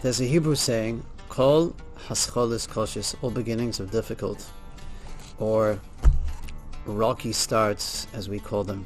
There's a Hebrew saying, Kol hascholis koshis, all beginnings are difficult, or rocky starts, as we call them.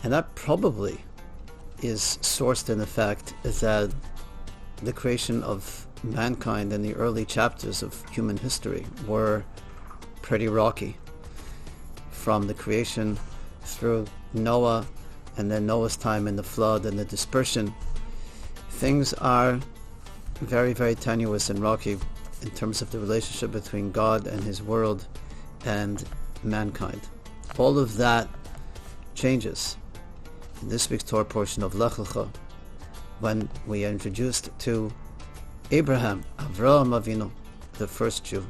And that probably is sourced in the fact that the creation of mankind in the early chapters of human history were pretty rocky. From the creation through Noah, and then Noah's time in the flood and the dispersion, things are very, very tenuous and rocky in terms of the relationship between God and his world and mankind. All of that changes in this week's Torah portion of Lecha, when we are introduced to Abraham, Avraham Avinu, the first Jew,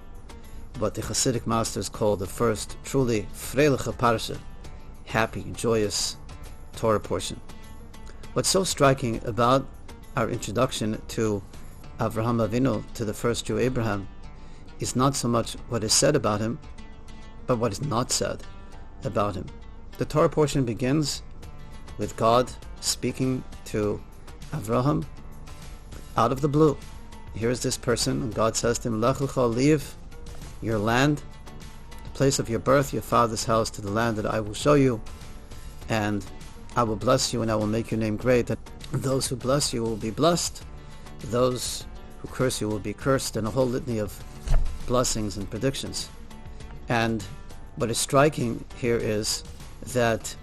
what the Hasidic masters call the first truly freiliche Parsha, happy, joyous Torah portion. What's so striking about our introduction to Avraham Avinu, to the first Jew Abraham, is not so much what is said about him, but what is not said about him. The Torah portion begins with God speaking to Avraham out of the blue. Here's this person, and God says to him, Lecha, leave your land, the place of your birth, your father's house, to the land that I will show you, and I will bless you, and I will make your name great. And those who bless you will be blessed, those who curse you will be cursed, and a whole litany of blessings and predictions. And what is striking here is that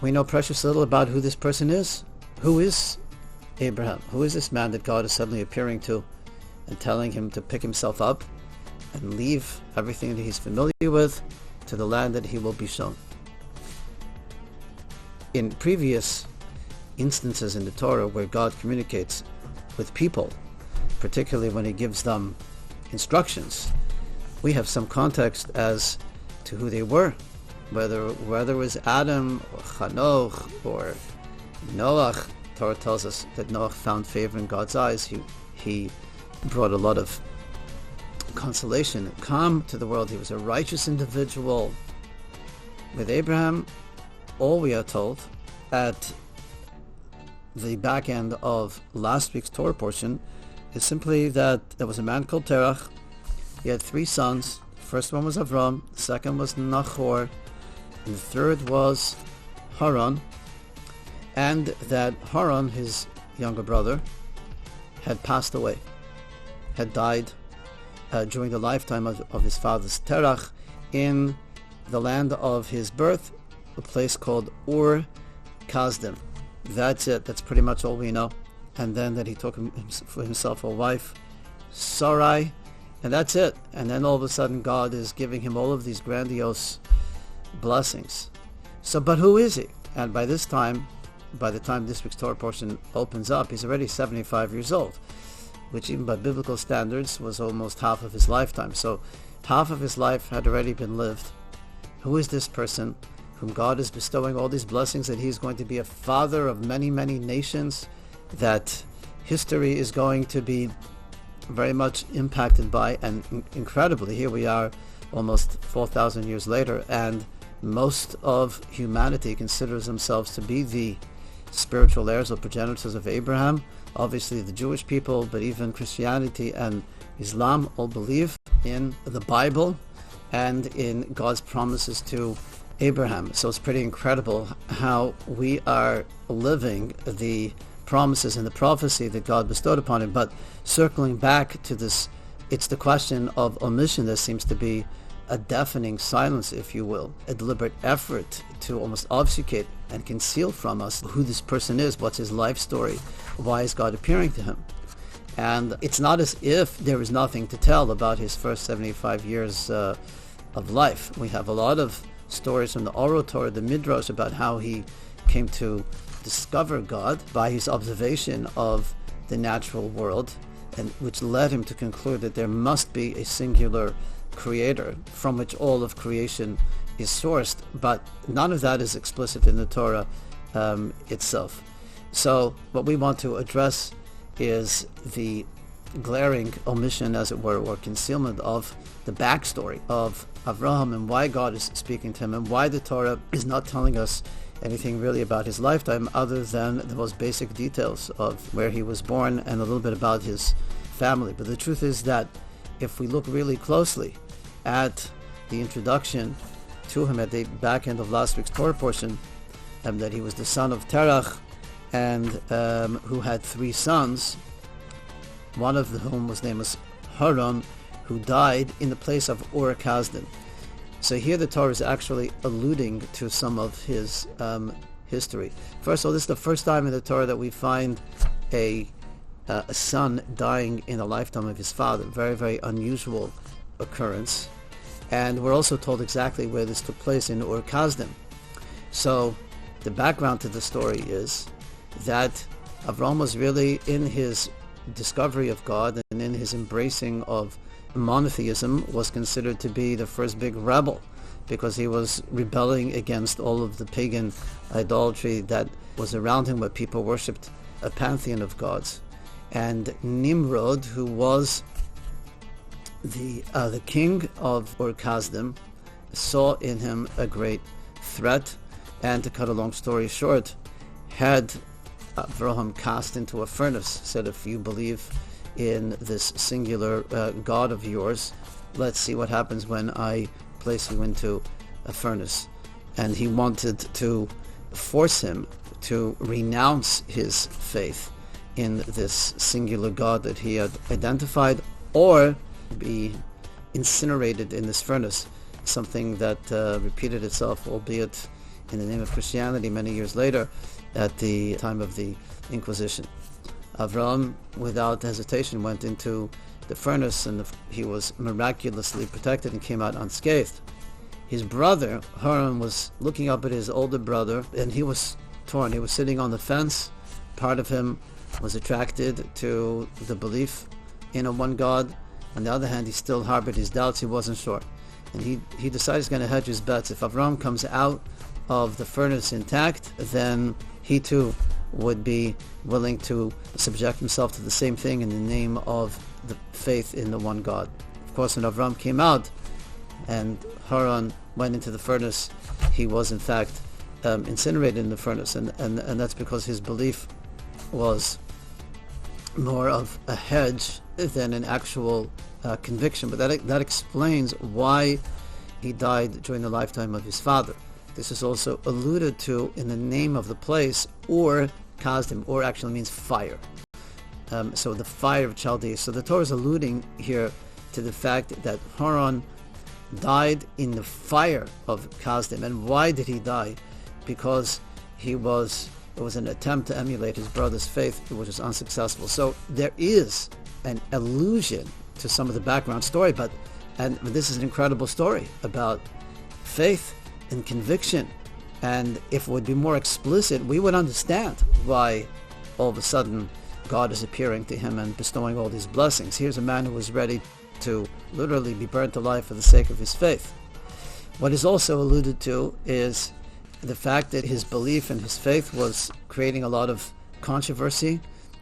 we know precious little about who this person is. Who is Abraham? Who is this man that God is suddenly appearing to and telling him to pick himself up and leave everything that he's familiar with to the land that he will be shown? In previous instances in the Torah where God communicates with people, particularly when he gives them instructions, we have some context as to who they were, whether it was Adam or Chanoch or Noach. Torah tells us that Noach found favor in God's eyes. He brought a lot of consolation and calm to the world. He was a righteous individual. With Abraham, all we are told at the back end of last week's Torah portion is simply that there was a man called Terach. He had 3 sons. The first one was Avram, the second was Nachor, and the third was Haran. And that Haran, his younger brother, had passed away, had died during the lifetime of his father's Terach in the land of his birth, a place called Ur Kasdim. That's it. That's pretty much all we know. And then that he took for himself a wife, Sarai, and that's it. And then all of a sudden God is giving him all of these grandiose blessings. So, but who is he? And by the time this week's Torah portion opens up, he's already 75 years old, which even by biblical standards was almost half of his lifetime. So half of his life had already been lived. Who is this person whom God is bestowing all these blessings, that he's going to be a father of many, many nations, that history is going to be very much impacted by? And incredibly, here we are almost 4,000 years later, and most of humanity considers themselves to be the spiritual heirs or progenitors of Abraham. Obviously the Jewish people, but even Christianity and Islam all believe in the Bible and in God's promises to Abraham. So it's pretty incredible how we are living the promises and the prophecy that God bestowed upon him. But circling back to this, it's the question of omission. There seems to be a deafening silence, if you will, a deliberate effort to almost obfuscate and conceal from us who this person is, what's his life story, why is God appearing to him. And it's not as if there is nothing to tell about his first 75 years of life. We have a lot of stories from the Oral Torah, the Midrash, about how he came to discover God by his observation of the natural world, and which led him to conclude that there must be a singular creator from which all of creation is sourced. But none of that is explicit in the Torah itself. So what we want to address is the glaring omission, as it were, or concealment of the backstory of Avraham and why God is speaking to him and why the Torah is not telling us anything really about his lifetime other than the most basic details of where he was born and a little bit about his family. But the truth is that if we look really closely at the introduction to him at the back end of last week's Torah portion, that he was the son of Terach and who had 3 sons, one of whom was named as Haran, who died in the place of Ur-Kasdim. So here the Torah is actually alluding to some of his history. First of all, this is the first time in the Torah that we find a son dying in the lifetime of his father. Very, very unusual occurrence. And we're also told exactly where this took place, in Ur-Kasdim. So the background to the story is that Avram was really, in his discovery of God and in his embracing of monotheism, was considered to be the first big rebel, because he was rebelling against all of the pagan idolatry that was around him, where people worshipped a pantheon of gods. And Nimrod, who was the king of Ur-Kasdim, saw in him a great threat, and to cut a long story short, had Avraham cast into a furnace, said, if you believe in this singular God of yours, let's see what happens when I place you into a furnace. And he wanted to force him to renounce his faith in this singular God that he had identified, or be incinerated in this furnace, something that repeated itself, albeit in the name of Christianity, many years later at the time of the Inquisition. Avram, without hesitation, went into the furnace, and he was miraculously protected and came out unscathed. His brother, Haran, was looking up at his older brother, and he was torn. He was sitting on the fence. Part of him was attracted to the belief in a one God. On the other hand, he still harbored his doubts. He wasn't sure. And he decided he's going to hedge his bets. If Avram comes out of the furnace intact, then he too would be willing to subject himself to the same thing in the name of the faith in the one God. Of course, when Avram came out and Haran went into the furnace, he was in fact incinerated in the furnace, and that's because his belief was more of a hedge than an actual conviction. But that explains why he died during the lifetime of his father. This is also alluded to in the name of the place, Ur-Kasdim. Or actually means fire. So the fire of Chaldea. So the Torah is alluding here to the fact that Haran died in the fire of Kasdim. And why did he die? Because it was an attempt to emulate his brother's faith, which was unsuccessful. So there is an allusion to some of the background story, and this is an incredible story about faith and conviction. And if it would be more explicit, we would understand why all of a sudden God is appearing to him and bestowing all these blessings. Here's a man who was ready to literally be burnt alive for the sake of his faith. What is also alluded to is the fact that his belief and his faith was creating a lot of controversy,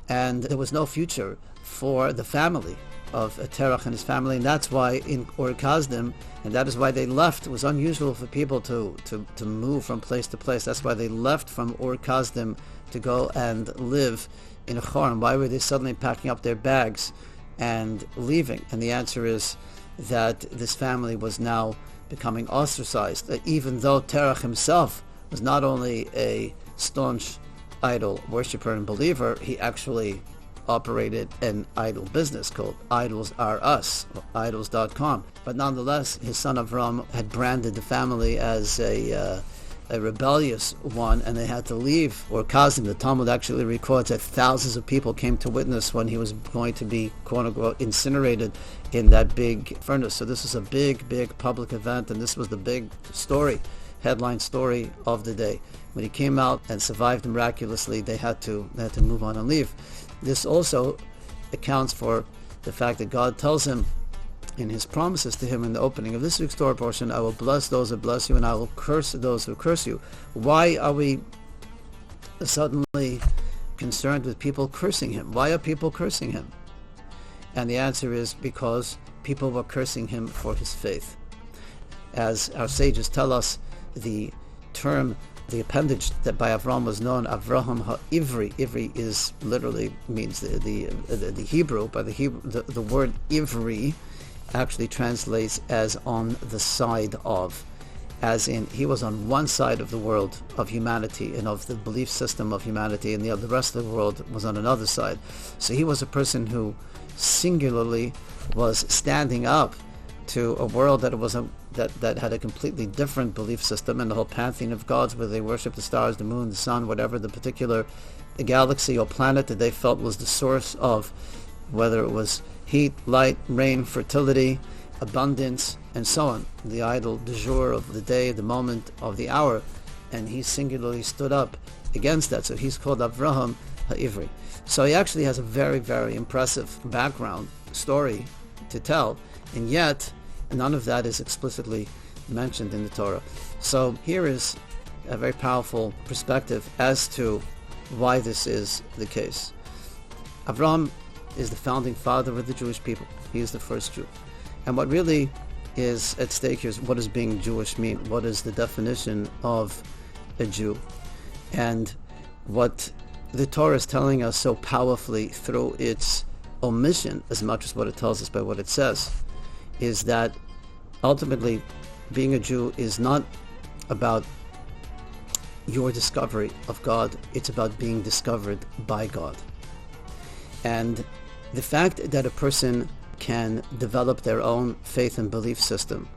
and there was no future for the family of Terach and his family, and that's why in Ur-Kasdim, and that is why they left. It was unusual for people to move from place to place. That's why they left from Ur-Kasdim to go and live in Choron. Why were they suddenly packing up their bags and leaving? And the answer is that this family was now becoming ostracized, even though Terach himself was not only a staunch idol worshiper and believer, he actually operated an idol business called Idols Are Us, or idols.com. But nonetheless, his son Avram had branded the family as a rebellious one, and they had to leave Ur-Kasdim. The Talmud actually records that thousands of people came to witness when he was going to be, quote-unquote, incinerated in that big furnace. So this was a big, big public event, and this was the big story, headline story of the day. When he came out and survived miraculously, they had to move on and leave. This also accounts for the fact that God tells him in his promises to him in the opening of this week's Torah portion, I will bless those who bless you and I will curse those who curse you. Why are we suddenly concerned with people cursing him? Why are people cursing him? And the answer is because people were cursing him for his faith. As our sages tell us, the term, the appendage that by Avram was known, Avraham HaIvri. Ivri is literally means the Hebrew, but the word Ivri actually translates as on the side of, as in he was on one side of the world of humanity and of the belief system of humanity, and the rest of the world was on another side. So he was a person who singularly was standing up to a world that had a completely different belief system, and the whole pantheon of gods where they worship the stars, the moon, the sun, whatever the particular galaxy or planet that they felt was the source of, whether it was heat, light, rain, fertility, abundance, and so on, the idol du jour of the day, the moment of the hour. And he singularly stood up against that. So he's called Avraham HaIvri. So he actually has a very, very impressive background story to tell, and yet none of that is explicitly mentioned in the Torah. So here is a very powerful perspective as to why this is the case. Avraham is the founding father of the Jewish people. He is the first Jew. And what really is at stake here is, what does being Jewish mean? What is the definition of a Jew? And what the Torah is telling us so powerfully through its omission, as much as what it tells us by what it says, is that ultimately being a Jew is not about your discovery of God, it's about being discovered by God. And the fact that a person can develop their own faith and belief system,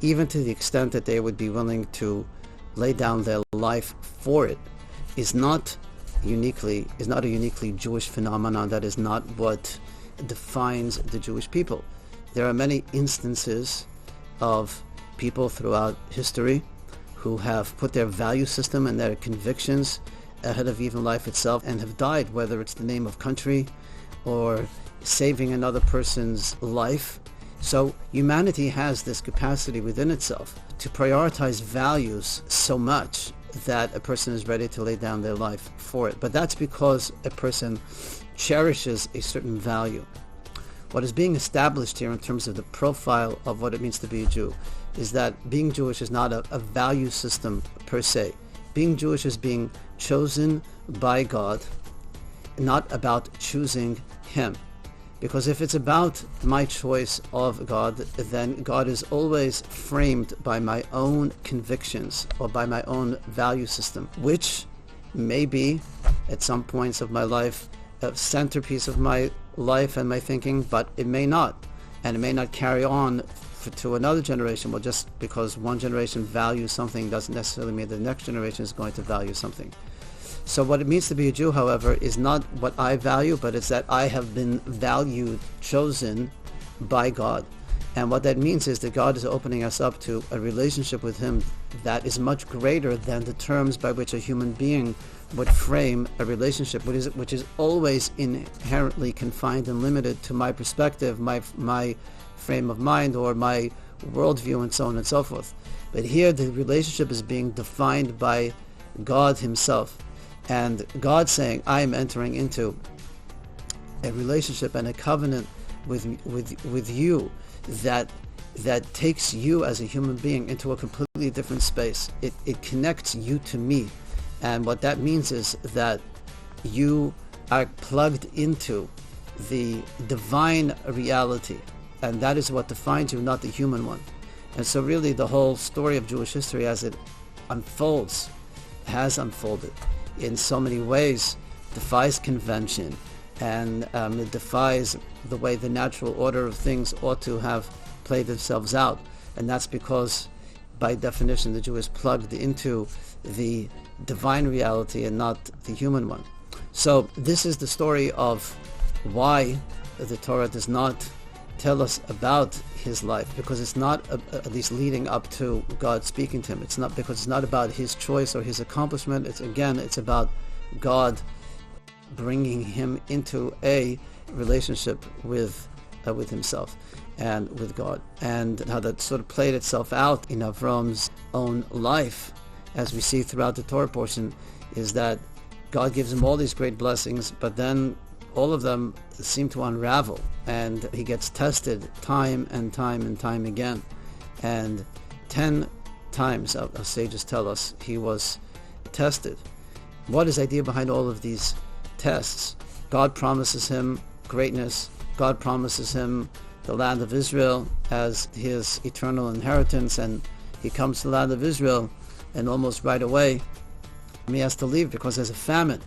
even to the extent that they would be willing to lay down their life for it, is not a uniquely Jewish phenomenon. That is not what defines the Jewish people. There are many instances of people throughout history who have put their value system and their convictions ahead of even life itself and have died, whether it's the name of country or saving another person's life. So humanity has this capacity within itself to prioritize values so much that a person is ready to lay down their life for it. But that's because a person cherishes a certain value. What is being established here in terms of the profile of what it means to be a Jew is that being Jewish is not a value system per se. Being Jewish is being chosen by God, not about choosing Him. Because if it's about my choice of God, then God is always framed by my own convictions or by my own value system, which may be, at some points of my life, a centerpiece of my life and my thinking, but it may not. And it may not carry on to another generation. Well, just because one generation values something doesn't necessarily mean the next generation is going to value something. So what it means to be a Jew, however, is not what I value, but it's that I have been valued, chosen by God. And what that means is that God is opening us up to a relationship with Him that is much greater than the terms by which a human being would frame a relationship, which is always inherently confined and limited to my perspective, my frame of mind, or my worldview, and so on and so forth. But here the relationship is being defined by God Himself. And God saying, I am entering into a relationship and a covenant with you that takes you as a human being into a completely different space. It connects you to me. And what that means is that you are plugged into the divine reality. And that is what defines you, not the human one. And so really the whole story of Jewish history as it has unfolded in so many ways, defies convention, and it defies the way the natural order of things ought to have played themselves out. And that's because, by definition, the Jew is plugged into the divine reality and not the human one. So this is the story of why the Torah does not tell us about his life, because it's not at least leading up to God speaking to him. It's not because it's not about his choice or his accomplishment. It's about God bringing him into a relationship with himself and with God, and how that sort of played itself out in Avram's own life, as we see throughout the Torah portion, is that God gives him all these great blessings, but then all of them seem to unravel, and he gets tested time and time and time again. And 10 times, our sages tell us, he was tested. What is the idea behind all of these tests? God promises him greatness. God promises him the land of Israel as his eternal inheritance, and he comes to the land of Israel, and almost right away he has to leave because there's a famine.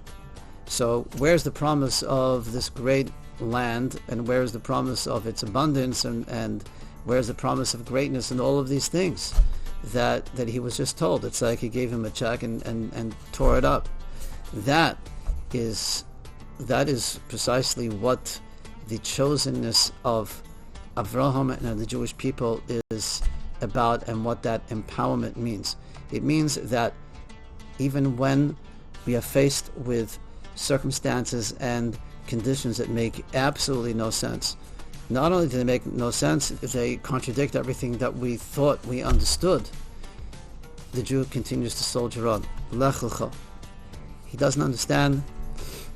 So where's the promise of this great land, and where's the promise of its abundance, and where's the promise of greatness, and all of these things that he was just told? It's like he gave him a check and tore it up. That is precisely what the chosenness of Avraham and the Jewish people is about, and what that empowerment means. It means that even when we are faced with circumstances and conditions that make absolutely no sense, not only do they make no sense, they contradict everything that we thought we understood, the Jew continues to soldier on. Lecha. He doesn't understand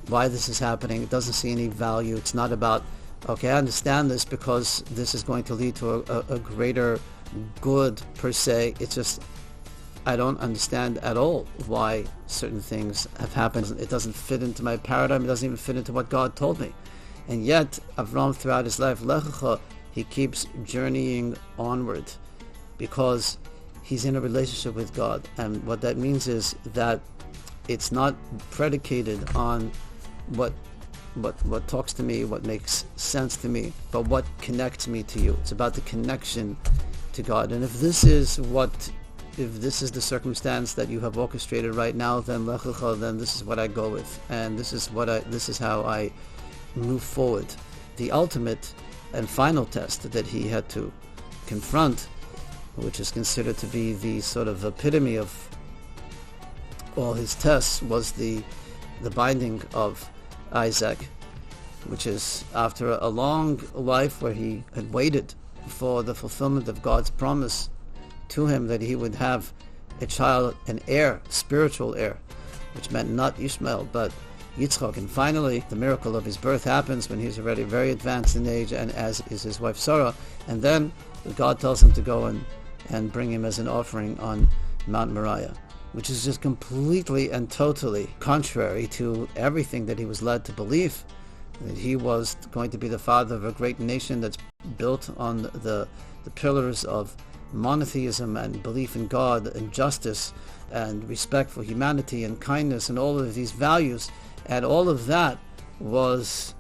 why this is happening. It doesn't see any value. It's not about, okay, I understand this because this is going to lead to a greater good per se. It's just, I don't understand at all why certain things have happened. It doesn't fit into my paradigm. It doesn't even fit into what God told me. And yet, Avram, throughout his life, Lecha, he keeps journeying onward because he's in a relationship with God. And what that means is that it's not predicated on what talks to me, what makes sense to me, but what connects me to you. It's about the connection to God. And if this is the circumstance that you have orchestrated right now, then Lecha, then this is what I go with, and this is how I move forward. The ultimate and final test that he had to confront, which is considered to be the sort of epitome of all his tests, was the binding of Isaac, which is after a long life where he had waited for the fulfillment of God's promise to him that he would have a child, an heir, spiritual heir, which meant not Ishmael but Yitzchak. And finally the miracle of his birth happens when he's already very advanced in age, and as is his wife Sarah. And then God tells him to go and bring him as an offering on Mount Moriah, which is just completely and totally contrary to everything that he was led to believe, that he was going to be the father of a great nation that's built on the pillars of monotheism and belief in God and justice and respect for humanity and kindness and all of these values. And all of that was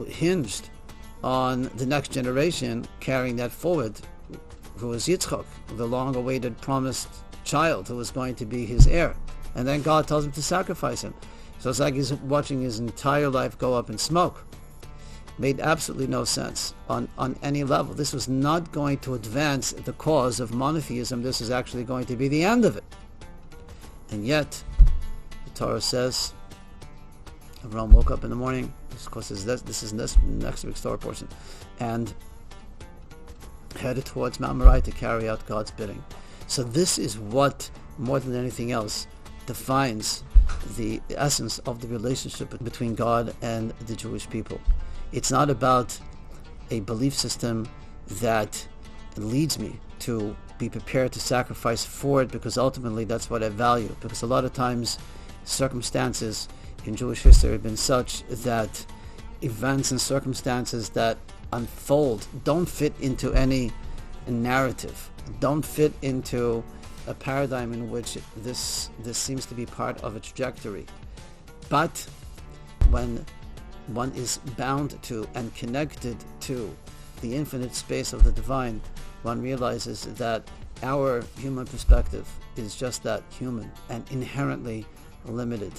hinged on the next generation carrying that forward, who was Yitzchak, the long-awaited promised child who was going to be his heir. And then God tells him to sacrifice him. So it's like he's watching his entire life go up in smoke. Made absolutely no sense on any level. This was not going to advance the cause of monotheism. This is actually going to be the end of it. And yet, the Torah says, Avraham woke up in the morning, of course this is next week's Torah portion, and headed towards Mount Moriah to carry out God's bidding. So this is what, more than anything else, defines the essence of the relationship between God and the Jewish people. It's not about a belief system that leads me to be prepared to sacrifice for it because ultimately that's what I value. Because a lot of times circumstances in Jewish history have been such that events and circumstances that unfold don't fit into any narrative, don't fit into a paradigm in which this seems to be part of a trajectory. But when one is bound to and connected to the infinite space of the divine, one realizes that our human perspective is just that, human and inherently limited.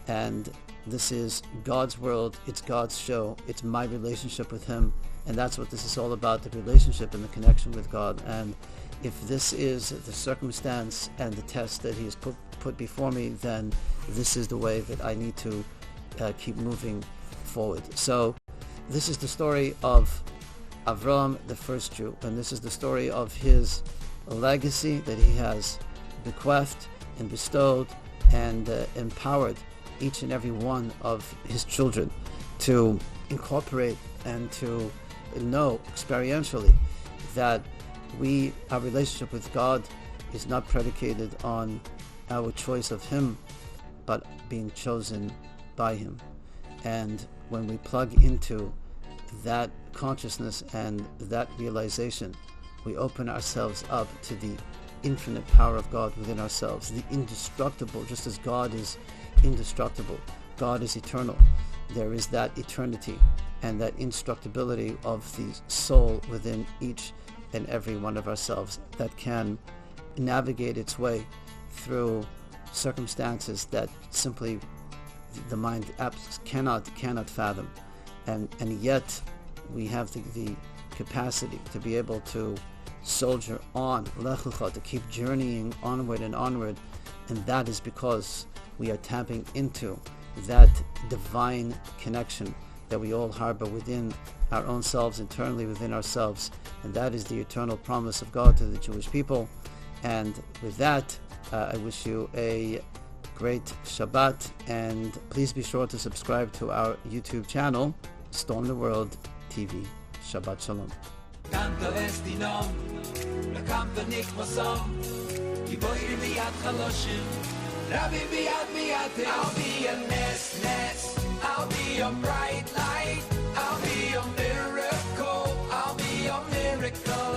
And this is God's world, it's God's show, it's my relationship with him, and that's what this is all about, the relationship and the connection with God. And if this is the circumstance and the test that he has put before me, then this is the way that I need to keep moving forward. So this is the story of Avram, the first Jew, and this is the story of his legacy that he has bequeathed and bestowed and empowered each and every one of his children. to incorporate and to know experientially that our relationship with God is not predicated on our choice of Him, but being chosen by Him. And when we plug into that consciousness and that realization, we open ourselves up to the infinite power of God within ourselves, the indestructible. Just as God is indestructible, God is eternal. There is that eternity and that indestructibility of the soul within each and every one of ourselves that can navigate its way through circumstances that simply the mind cannot fathom, and yet we have the capacity to be able to soldier on, Lecha, to keep journeying onward and onward, and that is because we are tapping into that divine connection that we all harbor within our own selves, internally within ourselves, and that is the eternal promise of God to the Jewish people. And with that, I wish you a great Shabbat, and please be sure to subscribe to our YouTube channel, Storm the World TV. Shabbat Shalom. I'll be a nest, I'll be a bright light, I'll be a miracle, I'll be a miracle.